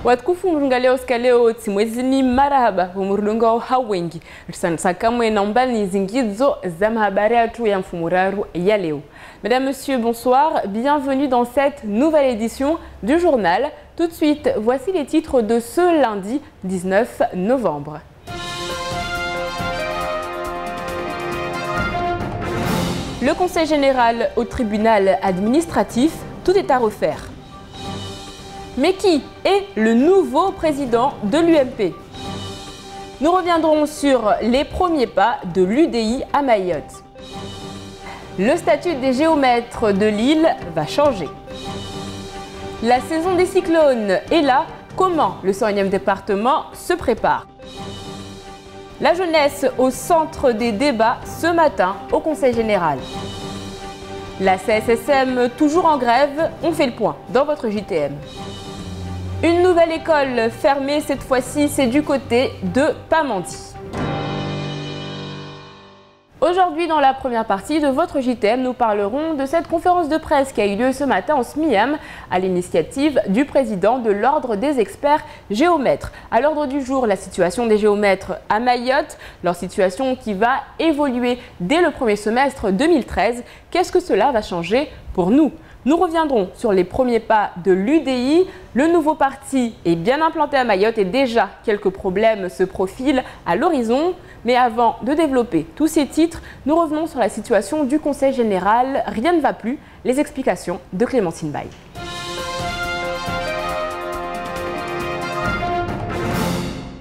Watkufungaleo skaleo timwezini marahaba humurudunga hawengi sakamwe na mbali zingizo za mahabari yetu ya mfumuraru ya leo. Mesdames, Messieurs, bonsoir, bienvenue dans cette nouvelle édition du journal. Tout de suite, voici les titres de ce lundi 19 novembre. Le Conseil général au tribunal administratif, tout est à refaire. Mais qui est le nouveau président de l'UMP? Nous reviendrons sur les premiers pas de l'UDI à Mayotte. Le statut des géomètres de l'île va changer. La saison des cyclones est là. Comment le 101e département se prépare? La jeunesse au centre des débats ce matin au Conseil général. La CSSM toujours en grève, on fait le point dans votre JTM. Une nouvelle école fermée, cette fois-ci, c'est du côté de Pamandzi. Aujourd'hui, dans la première partie de votre JTM, nous parlerons de cette conférence de presse qui a eu lieu ce matin en SMIAM à l'initiative du président de l'Ordre des experts géomètres. À l'ordre du jour, la situation des géomètres à Mayotte, leur situation qui va évoluer dès le premier semestre 2013. Qu'est-ce que cela va changer pour nous ? Nous reviendrons sur les premiers pas de l'UDI. Le nouveau parti est bien implanté à Mayotte et déjà quelques problèmes se profilent à l'horizon. Mais avant de développer tous ces titres, nous revenons sur la situation du Conseil général. Rien ne va plus. Les explications de Clémentine Baye.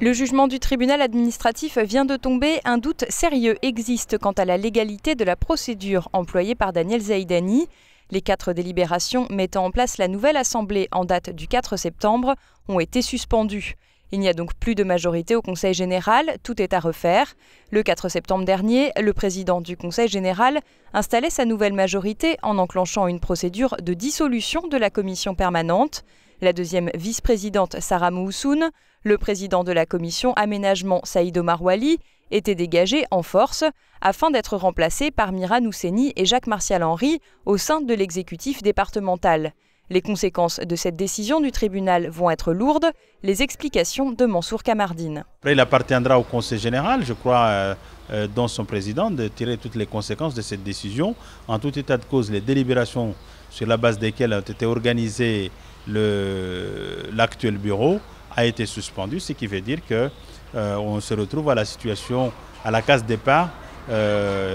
Le jugement du tribunal administratif vient de tomber. Un doute sérieux existe quant à la légalité de la procédure employée par Daniel Zaïdani. Les 4 délibérations mettant en place la nouvelle assemblée en date du 4 septembre ont été suspendues. Il n'y a donc plus de majorité au Conseil général, tout est à refaire. Le 4 septembre dernier, le président du Conseil général installait sa nouvelle majorité en enclenchant une procédure de dissolution de la commission permanente. La deuxième vice-présidente Sarah Moussoun, le président de la commission aménagement Saïd Omar Wali étaient dégagés en force afin d'être remplacés par Mira Nousseni et Jacques Martial Henry au sein de l'exécutif départemental. Les conséquences de cette décision du tribunal vont être lourdes. Les explications de Mansour Kamardine. Après, il appartiendra au Conseil général, je crois, dans son président, de tirer toutes les conséquences de cette décision. En tout état de cause, les délibérations sur la base desquelles ont été organisées l'actuel bureau a été suspendu, ce qui veut dire qu'on se retrouve à la situation, à la case départ,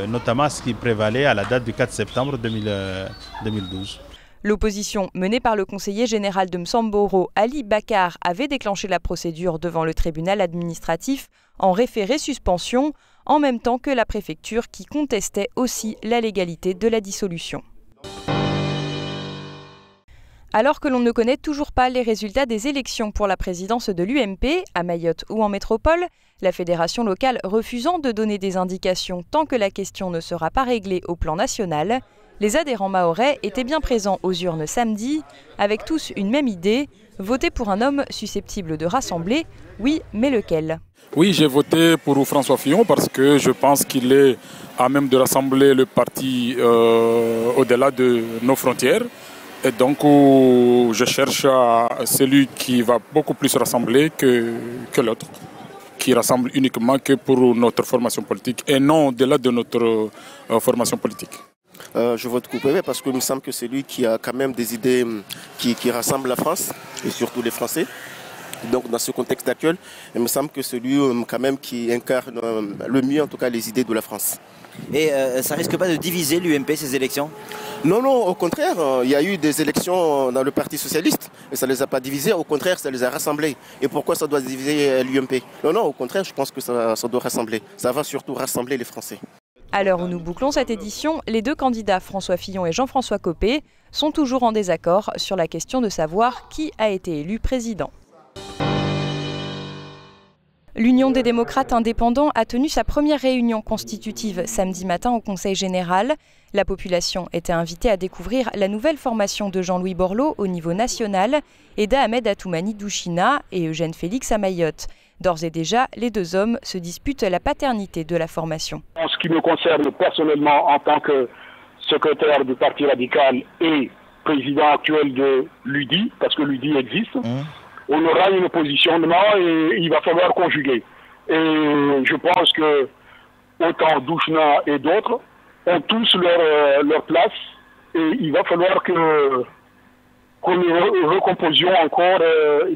notamment ce qui prévalait à la date du 4 septembre 2012. L'opposition menée par le conseiller général de Msamboro, Ali Bakar, avait déclenché la procédure devant le tribunal administratif en référé suspension, en même temps que la préfecture qui contestait aussi la légalité de la dissolution. Alors que l'on ne connaît toujours pas les résultats des élections pour la présidence de l'UMP, à Mayotte ou en métropole, la fédération locale refusant de donner des indications tant que la question ne sera pas réglée au plan national, les adhérents mahorais étaient bien présents aux urnes samedi, avec tous une même idée, voter pour un homme susceptible de rassembler, oui, mais lequel? Oui, j'ai voté pour François Fillon parce que je pense qu'il est à même de rassembler le parti au-delà de nos frontières. Et donc, je cherche celui qui va beaucoup plus rassembler que l'autre, qui rassemble uniquement que pour notre formation politique et non au-delà de notre formation politique. Je vote Coupé parce qu'il me semble que c'est lui qui a quand même des idées qui rassemblent la France et surtout les Français. Donc dans ce contexte actuel, il me semble que c'est lui quand même qui incarne le mieux en tout cas les idées de la France. Et ça risque pas de diviser l'UMP ces élections? Non, non, au contraire, il y a eu des élections dans le Parti Socialiste et ça ne les a pas divisés, au contraire ça les a rassemblés. Et pourquoi ça doit diviser l'UMP? Non, non, au contraire je pense que ça doit rassembler. Ça va surtout rassembler les Français. À l'heure où nous bouclons cette édition, les deux candidats François Fillon et Jean-François Copé sont toujours en désaccord sur la question de savoir qui a été élu président. L'Union des démocrates indépendants a tenu sa première réunion constitutive samedi matin au Conseil général. La population était invitée à découvrir la nouvelle formation de Jean-Louis Borloo au niveau national et d'Ahmed Atoumani Douchina et Eugène Félix à Mayotte. D'ores et déjà, les deux hommes se disputent la paternité de la formation. En ce qui me concerne personnellement, en tant que secrétaire du Parti radical et président actuel de l'UDI, parce que l'UDI existe, on aura un positionnement et il va falloir conjuguer. Et je pense que autant Douchna et d'autres ont tous leur place et il va falloir que nous recomposions encore,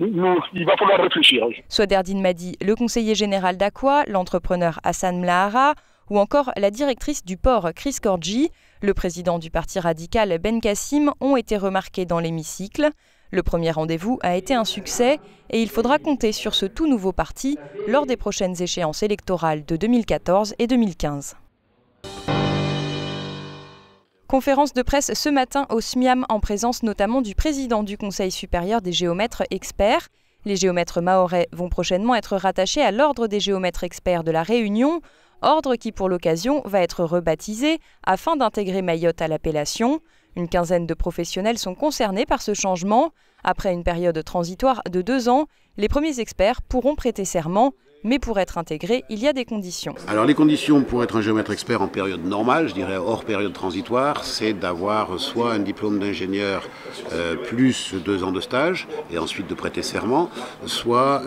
il va falloir réfléchir. Swaderdine Madi, le conseiller général d'Aqua, l'entrepreneur Hassan Mlahara ou encore la directrice du port Chris Korji, le président du parti radical Ben Kassim ont été remarqués dans l'hémicycle. Le premier rendez-vous a été un succès et il faudra compter sur ce tout nouveau parti lors des prochaines échéances électorales de 2014 et 2015. Conférence de presse ce matin au SMIAM en présence notamment du président du Conseil supérieur des géomètres experts. Les géomètres mahorais vont prochainement être rattachés à l'ordre des géomètres experts de la Réunion, ordre qui pour l'occasion va être rebaptisé afin d'intégrer Mayotte à l'appellation. Une quinzaine de professionnels sont concernés par ce changement. Après une période transitoire de 2 ans, les premiers experts pourront prêter serment. Mais pour être intégré, il y a des conditions. Alors les conditions pour être un géomètre expert en période normale, je dirais hors période transitoire, c'est d'avoir soit un diplôme d'ingénieur plus 2 ans de stage et ensuite de prêter serment, soit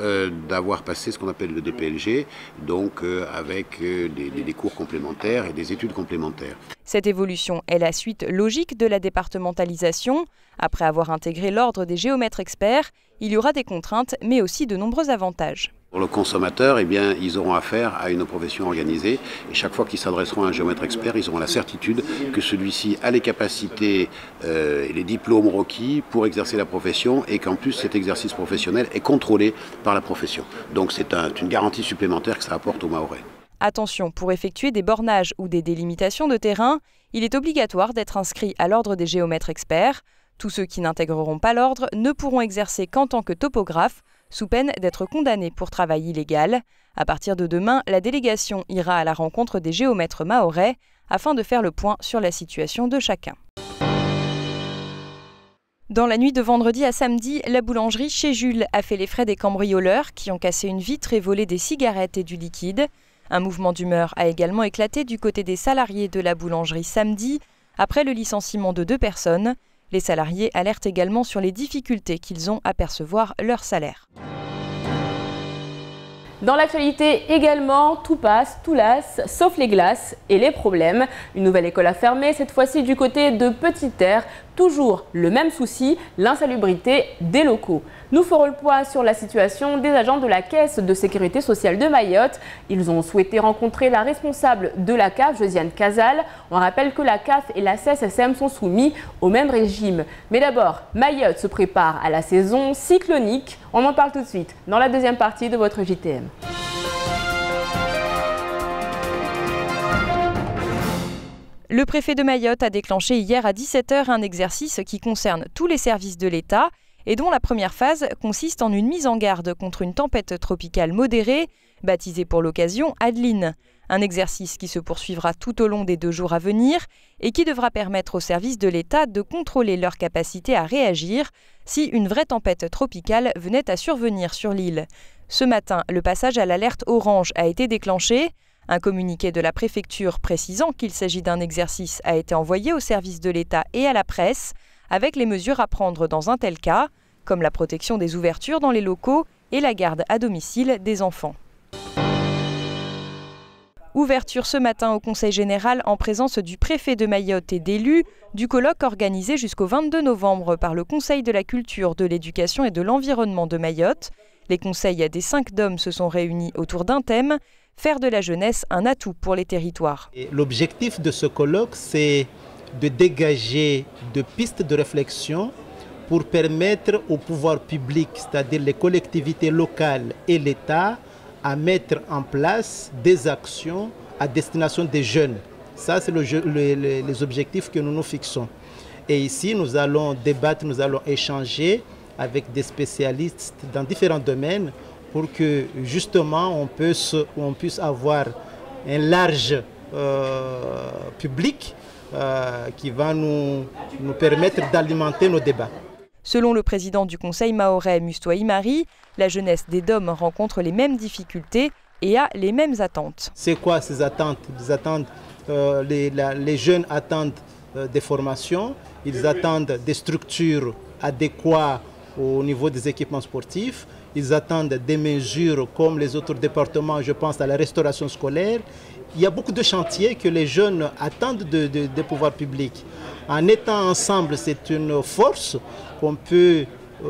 d'avoir passé ce qu'on appelle le DPLG, donc avec des cours complémentaires et des études complémentaires. Cette évolution est la suite logique de la départementalisation. Après avoir intégré l'ordre des géomètres experts, il y aura des contraintes, mais aussi de nombreux avantages. Pour le consommateur, eh bien, ils auront affaire à une profession organisée et chaque fois qu'ils s'adresseront à un géomètre expert, ils auront la certitude que celui-ci a les capacités et les diplômes requis pour exercer la profession et qu'en plus cet exercice professionnel est contrôlé par la profession. Donc c'est une garantie supplémentaire que ça apporte aux Mahorais. Attention, pour effectuer des bornages ou des délimitations de terrain, il est obligatoire d'être inscrit à l'ordre des géomètres experts. Tous ceux qui n'intégreront pas l'ordre ne pourront exercer qu'en tant que topographe, sous peine d'être condamnés pour travail illégal. À partir de demain, la délégation ira à la rencontre des géomètres mahorais afin de faire le point sur la situation de chacun. Dans la nuit de vendredi à samedi, la boulangerie chez Jules a fait les frais des cambrioleurs qui ont cassé une vitre et volé des cigarettes et du liquide. Un mouvement d'humeur a également éclaté du côté des salariés de la boulangerie samedi, après le licenciement de 2 personnes. Les salariés alertent également sur les difficultés qu'ils ont à percevoir leur salaire. Dans l'actualité également, tout passe, tout lasse, sauf les glaces et les problèmes. Une nouvelle école a fermé, cette fois-ci du côté de Petite-Terre. Toujours le même souci, l'insalubrité des locaux. Nous ferons le point sur la situation des agents de la Caisse de sécurité sociale de Mayotte. Ils ont souhaité rencontrer la responsable de la CAF, Josiane Casal. On rappelle que la CAF et la CSSM sont soumis au même régime. Mais d'abord, Mayotte se prépare à la saison cyclonique. On en parle tout de suite dans la deuxième partie de votre JTM. Le préfet de Mayotte a déclenché hier à 17 h un exercice qui concerne tous les services de l'État et dont la première phase consiste en une mise en garde contre une tempête tropicale modérée, baptisée pour l'occasion Adeline. Un exercice qui se poursuivra tout au long des 2 jours à venir et qui devra permettre aux services de l'État de contrôler leur capacité à réagir si une vraie tempête tropicale venait à survenir sur l'île. Ce matin, le passage à l'alerte orange a été déclenché. Un communiqué de la préfecture précisant qu'il s'agit d'un exercice a été envoyé aux services de l'État et à la presse, avec les mesures à prendre dans un tel cas, comme la protection des ouvertures dans les locaux et la garde à domicile des enfants. Ouverture ce matin au Conseil général en présence du préfet de Mayotte et d'élus, du colloque organisé jusqu'au 22 novembre par le Conseil de la culture, de l'éducation et de l'environnement de Mayotte. Les conseils des 5 DOM se sont réunis autour d'un thème, faire de la jeunesse un atout pour les territoires. L'objectif de ce colloque, c'est de dégager de pistes de réflexion pour permettre au pouvoir public, c'est-à-dire les collectivités locales et l'État, à mettre en place des actions à destination des jeunes. Ça, c'est les objectifs que nous nous fixons. Et ici, nous allons débattre, nous allons échanger avec des spécialistes dans différents domaines pour que justement on puisse avoir un large public qui va nous permettre d'alimenter nos débats. Selon le président du Conseil mahorais, Mustouaï Marie, la jeunesse des DOM rencontre les mêmes difficultés et a les mêmes attentes. C'est quoi ces attentes? Les jeunes attendent des formations, ils attendent des structures adéquates au niveau des équipements sportifs. Ils attendent des mesures comme les autres départements, je pense à la restauration scolaire. Il y a beaucoup de chantiers que les jeunes attendent des pouvoirs publics. En étant ensemble, c'est une force qu'on peut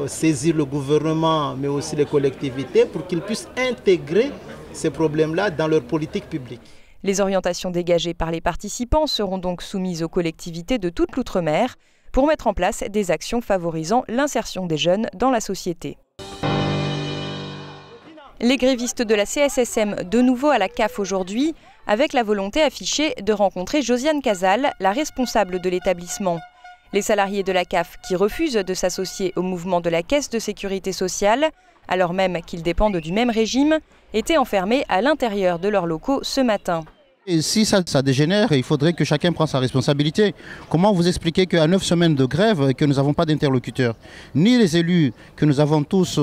saisir le gouvernement, mais aussi les collectivités, pour qu'ils puissent intégrer ces problèmes-là dans leur politique publique. Les orientations dégagées par les participants seront donc soumises aux collectivités de toute l'outre-mer pour mettre en place des actions favorisant l'insertion des jeunes dans la société. Les grévistes de la CSSM de nouveau à la CAF aujourd'hui, avec la volonté affichée de rencontrer Josiane Casal, la responsable de l'établissement. Les salariés de la CAF qui refusent de s'associer au mouvement de la Caisse de sécurité sociale, alors même qu'ils dépendent du même régime, étaient enfermés à l'intérieur de leurs locaux ce matin. Et si ça dégénère, il faudrait que chacun prenne sa responsabilité. Comment vous expliquer qu'à 9 semaines de grève, que nous n'avons pas d'interlocuteurs? Ni les élus que nous avons tous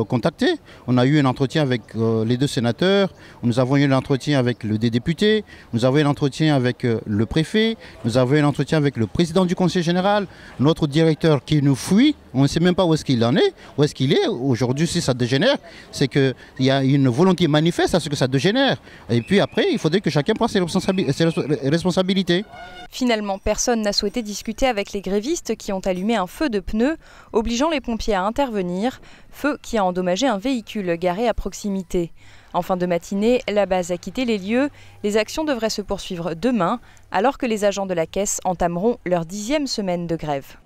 contactés. On a eu un entretien avec les 2 sénateurs, nous avons eu un entretien avec des députés, nous avons eu un entretien avec le préfet, nous avons eu un entretien avec le président du conseil général, notre directeur qui nous fuit. On ne sait même pas où est-ce qu'il en est, où est-ce qu'il est. Aujourd'hui, si ça dégénère, c'est qu'il y a une volonté manifeste à ce que ça dégénère. Et puis après, il faudrait que chacun prenne ses responsabilités. Finalement, personne n'a souhaité discuter avec les grévistes qui ont allumé un feu de pneus, obligeant les pompiers à intervenir, feu qui a endommagé un véhicule garé à proximité. En fin de matinée, la base a quitté les lieux. Les actions devraient se poursuivre demain, alors que les agents de la Caisse entameront leur 10e semaine de grève.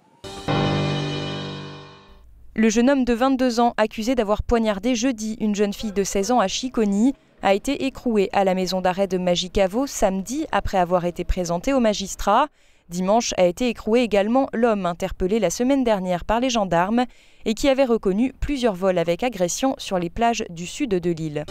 Le jeune homme de 22 ans, accusé d'avoir poignardé jeudi une jeune fille de 16 ans à Chiconi, a été écroué à la maison d'arrêt de Majicavo samedi après avoir été présenté au magistrat. Dimanche a été écroué également l'homme interpellé la semaine dernière par les gendarmes et qui avait reconnu plusieurs vols avec agression sur les plages du sud de l'île.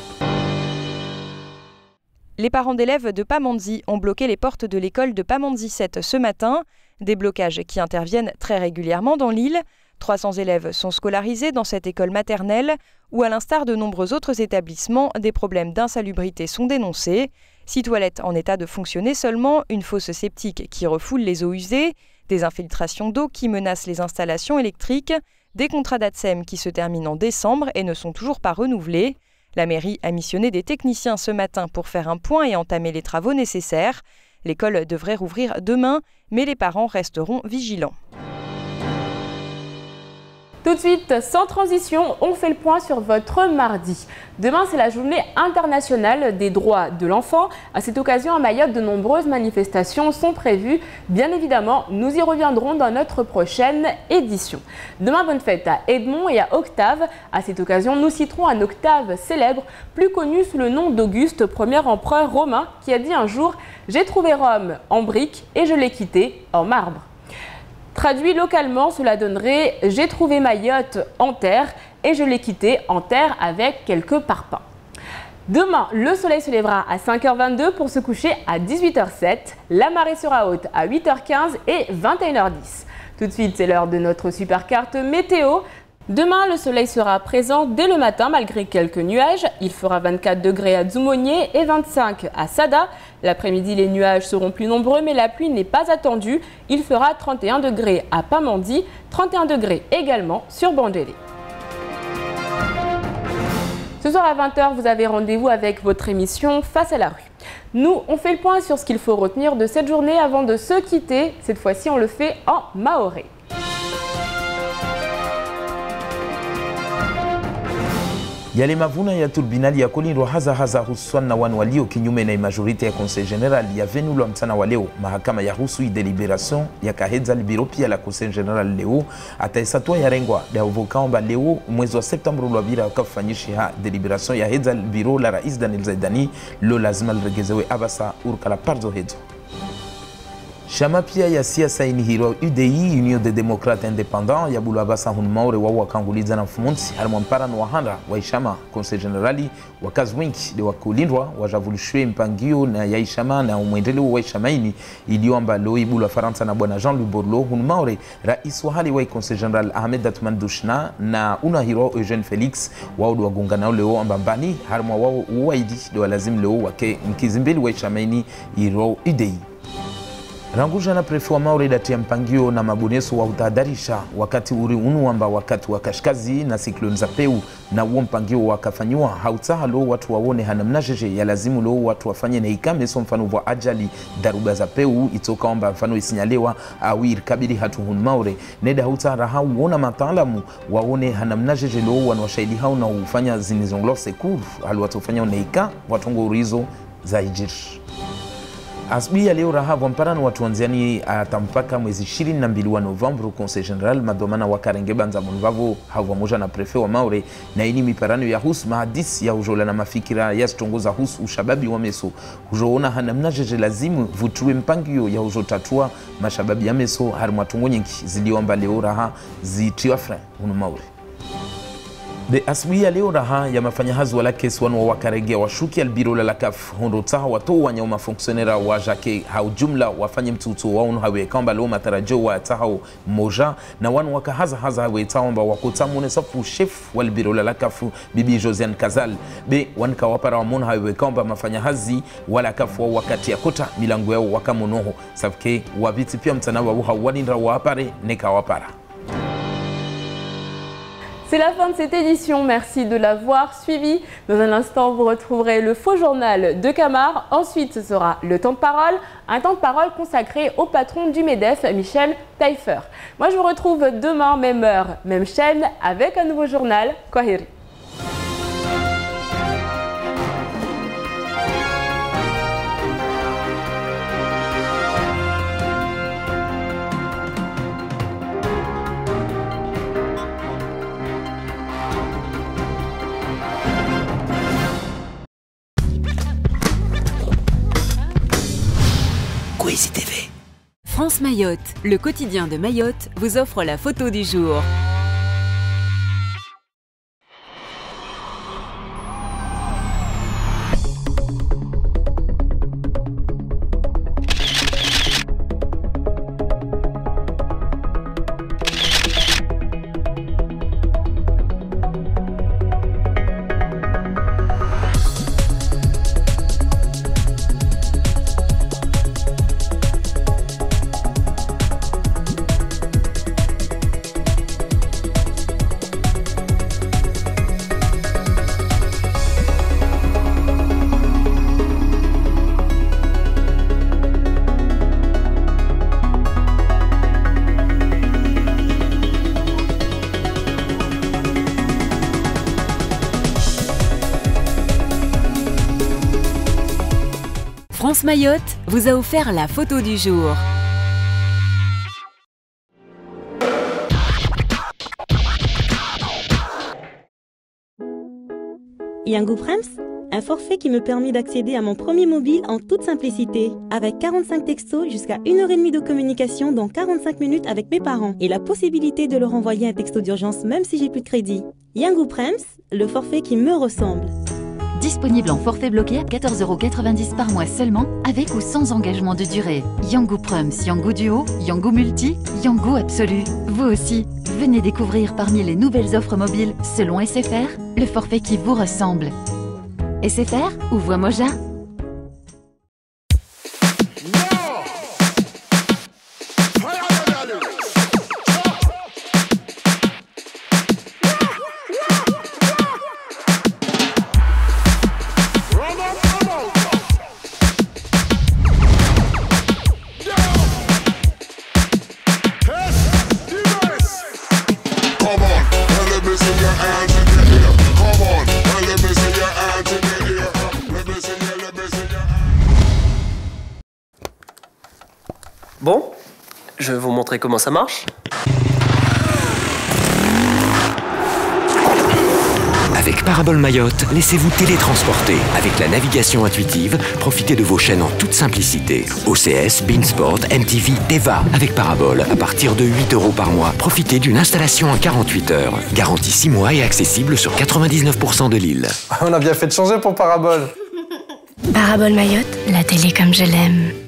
Les parents d'élèves de Pamandzi ont bloqué les portes de l'école de Pamandzi 7 ce matin. Des blocages qui interviennent très régulièrement dans l'île. 300 élèves sont scolarisés dans cette école maternelle où, à l'instar de nombreux autres établissements, des problèmes d'insalubrité sont dénoncés. 6 toilettes en état de fonctionner seulement, une fosse septique qui refoule les eaux usées, des infiltrations d'eau qui menacent les installations électriques, des contrats d'ATSEM qui se terminent en décembre et ne sont toujours pas renouvelés. La mairie a missionné des techniciens ce matin pour faire un point et entamer les travaux nécessaires. L'école devrait rouvrir demain, mais les parents resteront vigilants. Tout de suite, sans transition, on fait le point sur votre mardi. Demain, c'est la journée internationale des droits de l'enfant. À cette occasion, à Mayotte, de nombreuses manifestations sont prévues. Bien évidemment, nous y reviendrons dans notre prochaine édition. Demain, bonne fête à Edmond et à Octave. À cette occasion, nous citerons un Octave célèbre, plus connu sous le nom d'Auguste, premier empereur romain, qui a dit un jour « J'ai trouvé Rome en brique et je l'ai quitté en marbre ». Traduit localement, cela donnerait « J'ai trouvé Mayotte en terre et je l'ai quitté en terre avec quelques parpaings ». Demain, le soleil se lèvera à 5h22 pour se coucher à 18h07. La marée sera haute à 8h15 et 21h10. Tout de suite, c'est l'heure de notre super carte météo. Demain, le soleil sera présent dès le matin malgré quelques nuages. Il fera 24 degrés à Dzumonier et 25 à Sada. L'après-midi, les nuages seront plus nombreux, mais la pluie n'est pas attendue. Il fera 31 degrés à Pamandzi, 31 degrés également sur Bandélé. Ce soir à 20h, vous avez rendez-vous avec votre émission Face à la rue. Nous, on fait le point sur ce qu'il faut retenir de cette journée avant de se quitter. Cette fois-ci, on le fait en maoré. Yale mavuna ya turbinali ya kulindwa haza hususan na wanu walio kinyume na majorite ya Conseil General ya venulwa mchana wa leo. Mahakama ya husu deliberation ya kahedza libiro pia la Conseil General leo ataisatwa ya rengwa ya uvokaomba leo mwezi wa September ulwabira wakafanyishi ha deliberation ya hedza libiro la Rais Daniel Zaidani lo lazima liregezewe abasa urkala parzo hedzo. Chama pia ya siasa inihiro UDI Union des Démocrates Indépendants ya bulu abasa hunmaure wa wakanguliza na mfumunsi harimo mpara no wahanda wa ishama Conseil Generali wakazi wengi de wakulindwa wajavulishwe mpangio na ya ishama na umwendeleo wa ishama ini iliomba lo ibulu Faransa na bwana Jean-Louis Borloo hunmaure rais wa hali wa Conseil General Ahmed Datman Dushna na unahiro Eugène Félix wao do wagungana leo ambambani harimo wao uwaidi de lazim leo wake mkizimbili wa ishama ini iro UDI. Rangujana prefu wa Maure datia mpangio na maboneso wa utahadharisha wakati uri unuamba wakati wa kashkazi na sikloni za peu na uo mpangio wakafanywa hautaha lo watu waone hanamnajeje ya lazimu lo watu wafanye na ikame so mfano wa ajali daruba za peu itoka wamba mfano isinyalewa au irikabiri hatu hun Maure neda hautaha raha uona mataalamu waone hanamnajeje lo wanwashahidi hao na ufanya zinizonglo sekur halu watu ufanya uneika watongo urizo za ijiri. Asubuhi ya leo raha wamparano watu wanziani atampaka mwezi 22 wa November Conseil General madomana wa Karenge banza munvavo hawa moja na prefe wa Maure na ini miparano ya hus mahadisi ya ujola na mafikira ya stongoza hus ushababi wa meso ujoona hanamna jeje lazimu vutue mpangio ya ujotatua mashababi ya meso harmatungo nyingi ziliomba leo raha zitiwa fre unu Maure. Be asubuhi ya leo raha ya mafanyahazi wala kesi wanu wa Karenge washuki albirola la CAF hondo taha watu wanya mafonksionera wa jake hau jumla wafanye mtutu waunu hawe kamba leo matarajo wa taha moja na wanu wakahaza hawe taomba wakotamune safu chef walbirola la CAF bibi Josiane Kazal be wanka wapara wamona hawe kamba mafanyahazi wala CAF wa wakati ya kota milango yao wakamonoho safke wabiti pia mtanawa wa wanindra wapare neka wapara. C'est la fin de cette édition, merci de l'avoir suivi. Dans un instant, vous retrouverez le faux journal de Camar. Ensuite, ce sera le temps de parole, un temps de parole consacré au patron du MEDEF, Michel Taillefer. Moi, je vous retrouve demain, même heure, même chaîne, avec un nouveau journal, Kwahiri. TV. France Mayotte, le quotidien de Mayotte, vous offre la photo du jour. France Mayotte vous a offert la photo du jour. Yango Prems, un forfait qui me permet d'accéder à mon premier mobile en toute simplicité, avec 45 textos jusqu'à 1h30 de communication dans 45 minutes avec mes parents et la possibilité de leur envoyer un texto d'urgence même si j'ai plus de crédit. Yango Prems, le forfait qui me ressemble. Disponible en forfait bloqué à 14,90 € par mois seulement, avec ou sans engagement de durée. Yango Prums, Yango Duo, Yango Multi, Yango Absolu. Vous aussi, venez découvrir parmi les nouvelles offres mobiles selon SFR, le forfait qui vous ressemble. SFR ou Voix Moja? Bon, je vais vous montrer comment ça marche. Avec Parabole Mayotte, laissez-vous télétransporter. Avec la navigation intuitive, profitez de vos chaînes en toute simplicité. OCS, Beansport, MTV, Teva. Avec Parabole, à partir de 8 € par mois, profitez d'une installation en 48 heures. Garantie 6 mois et accessible sur 99% de l'île. On a bien fait de changer pour Parabole. Parabole Mayotte, la télé comme je l'aime.